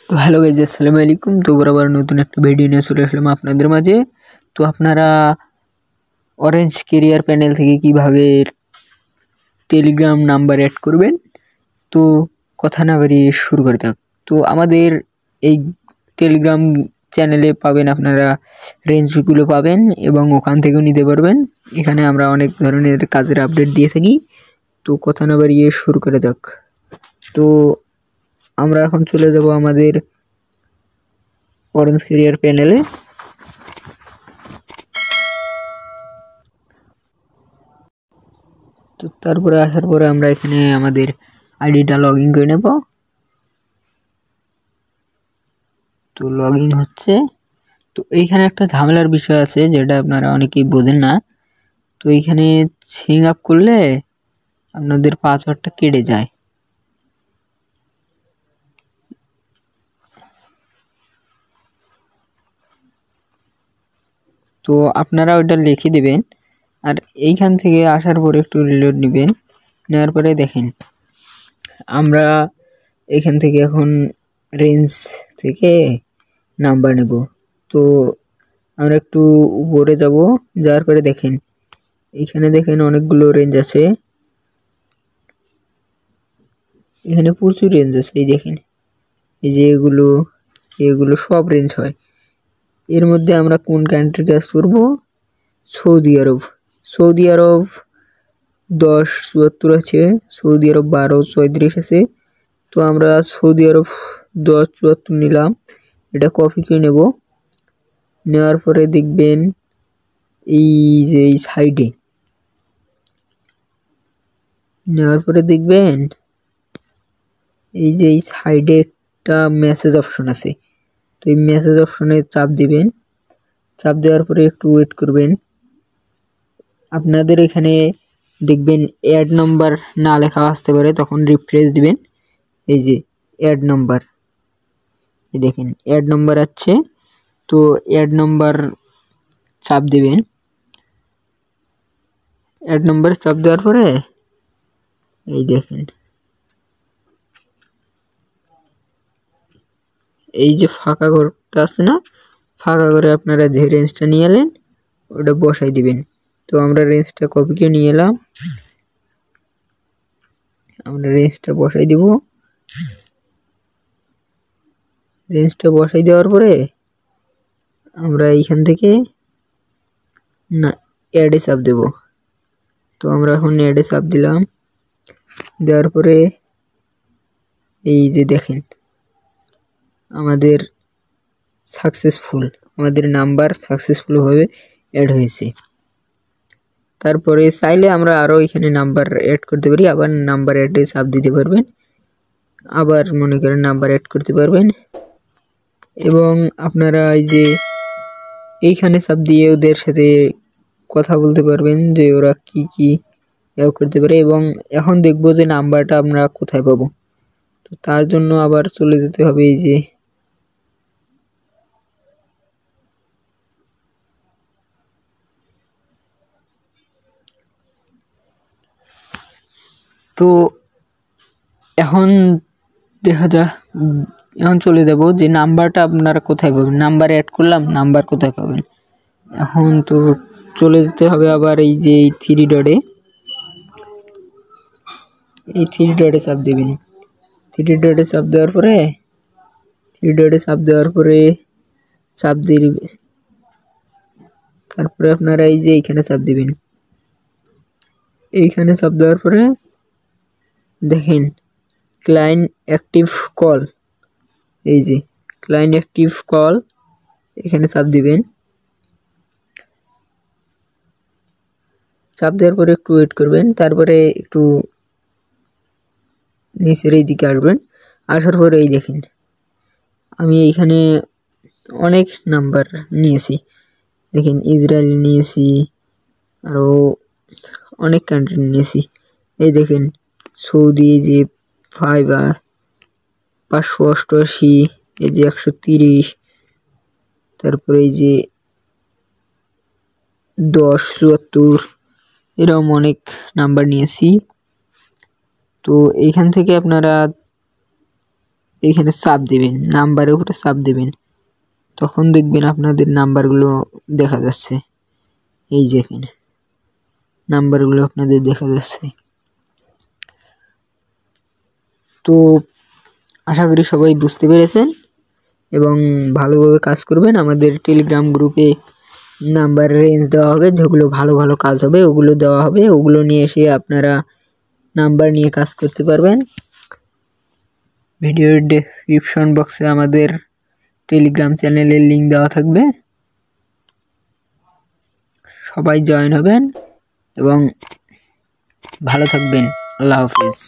তো hello guys, আসসালামু আলাইকুম। তো বরাবর নতুন একটা ভিডিও নিয়ে চলে আসলাম আপনাদের মাঝে। তো আপনারা অরেঞ্জ কেরিয়ার প্যানেল থেকে কিভাবে টেলিগ্রাম নাম্বার অ্যাড করবেন, তো কথা না বাড়িয়ে শুরু করে থাক। তো আমাদের এই টেলিগ্রাম চ্যানেলে পাবেন আপনারা রেঞ্জগুলো পাবেন এবং ওখান থেকেও নিতে পারবেন। এখানে আমরা অনেক ধরনের কাজের আপডেট দিয়ে থাকি। তো কথা না বাড়িয়ে শুরু করে থাক। তো আমরা এখন চলে যাব আমাদের অরেঞ্জ কেরিয়ার প্যানেলে। তো তারপরে আসার পরে আমরা এখানে আমাদের আইডিটা লগ ইন করে নেব। তো লগ ইন হচ্ছে। তো এইখানে একটা ঝামেলার বিষয় আছে যেটা আপনারা অনেকেই বোঝেন না। তো এইখানে সিং আপ করলে আপনাদের পাসওয়ার্ডটা কেটে যায়। তো আপনারা ওইটা লিখে দেবেন, আর এইখান থেকে আসার পরে একটু রিলোড নেবেন। নেওয়ার পরে দেখেন আমরা এখান থেকে এখন রেঞ্জ থেকে নাম্বার নেব। তো আমরা একটু উপরে যাব, যাওয়ার পরে দেখেন এখানে দেখেন অনেকগুলো রেঞ্জ আছে। এখানে প্রচুর রেঞ্জ আছে। এই দেখেন, এই যে এগুলো সব রেঞ্জ হয়। এর মধ্যে আমরা কোন কান্ট্রি কাজ করব? সৌদি আরব। সৌদি আরব 1074 আছে, সৌদি আরব 1234 আছে। তো আমরা সৌদি আরব 1074 নিলাম। এটা কপি করে নেব। নেওয়ার পরে দেখবেন এই যে এই সাইডে, নেওয়ার পরে দেখবেন এই যে এই সাইডে একটা মেসেজ অপশন আছে। তো এই মেসেজ অপশনে চাপ দিবেন। চাপ দেওয়ার পরে একটু ওয়েট করবেন। আপনাদের এখানে দেখবেন অ্যাড নাম্বার না লেখা আসতে পারে, তখন রিফ্রেশ দিবেন। এই যে অ্যাড নাম্বার, এই দেখেন অ্যাড নাম্বার আছে। তো অ্যাড নাম্বার চাপ দিবেন। অ্যাড নাম্বার চাপ দেওয়ার পরে এই দেখেন এই যে ফাঁকা ঘরটা আছে না, ফাঁকা ঘরে আপনারা যে রেঞ্জটা নিয়ে এলেন ওটা বসাই দিবেন। তো আমরা রেঞ্জটা কপি করে নিয়ে এলাম, আমরা রেঞ্জটা বসাই দিব। রেঞ্জটা বসাই দেওয়ার পরে আমরা এইখান থেকে না অ্যাডে চাপ দেব। তো আমরা এখন অ্যাডে চাপ দিলাম। দেওয়ার পরে এই যে দেখেন আমাদের সাকসেসফুল, আমাদের নাম্বার সাকসেসফুলভাবে অ্যাড হয়েছে। তারপরে চাইলে আমরা আরও এখানে নাম্বার অ্যাড করতে পারি। আবার নাম্বার অ্যাডে চাপ দিতে পারবেন, আবার মনে করেন নাম্বার অ্যাড করতে পারবেন। এবং আপনারা এই যে এইখানে চাপ দিয়ে ওদের সাথে কথা বলতে পারবেন যে ওরা কি কি করতে পারে। এবং এখন দেখবো যে নাম্বারটা আমরা কোথায় পাবো। তো তার জন্য আবার চলে যেতে হবে এই যে তো এখন দেখা যাক, এখন চলে যাব যে নাম্বারটা আপনারা কোথায় পাবেন। নাম্বার অ্যাড করলাম, নাম্বার কোথায় পাবেন। এখন তো চলে যেতে হবে আবার এই যে এই থ্রি ডটে, এই থ্রি ডটে চাপ দেবেন। থ্রি ডটে চাপ দেওয়ার পরে চাপ দিয়ে তারপরে আপনারা এই যে এইখানে চাপ দিবেন। এইখানে চাপ দেওয়ার পরে দেখেন ক্লায়েন্ট অ্যাক্টিভ কল, এই যে ক্লায়েন্ট অ্যাক্টিভ কল, এখানে চাপ দিবেন। চাপ দেওয়ার পরে একটু ওয়েট করবেন। তারপরে একটু নিচের এই দিকে আসবেন। আসার পরে এই দেখেন আমি এইখানে অনেক নাম্বার নিয়েছি। দেখেন ইসরায়েল নিয়েছি, আরও অনেক কান্ট্রি নিয়েছি। এই দেখেন সৌদি, এই যে 588, এই যে 130, তারপরে এই যে 1074, এরকম অনেক নাম্বার নিয়েছি। তো এইখান থেকে আপনারা এইখানে চাপ দিবেন, নাম্বারের উপরে চাপ দিবেন, তখন দেখবেন আপনাদের নাম্বারগুলো দেখা যাচ্ছে। এই যে এখানে নাম্বারগুলো আপনাদের দেখা যাচ্ছে। তো আশা করি সবাই বুঝতে পেরেছেন এবং ভালোভাবে কাজ করবেন। আমাদের টেলিগ্রাম গ্রুপে নাম্বার রেঞ্জ দেওয়া হবে, যেগুলো ভালো ভালো কাজ হবে ওগুলো দেওয়া হবে, ওগুলো নিয়ে এসে আপনারা নাম্বার নিয়ে কাজ করতে পারবেন। ভিডিওর ডেসক্রিপশন বক্সে আমাদের টেলিগ্রাম চ্যানেলের লিঙ্ক দেওয়া থাকবে, সবাই জয়েন হবেন এবং ভালো থাকবেন। আল্লাহ হাফিজ।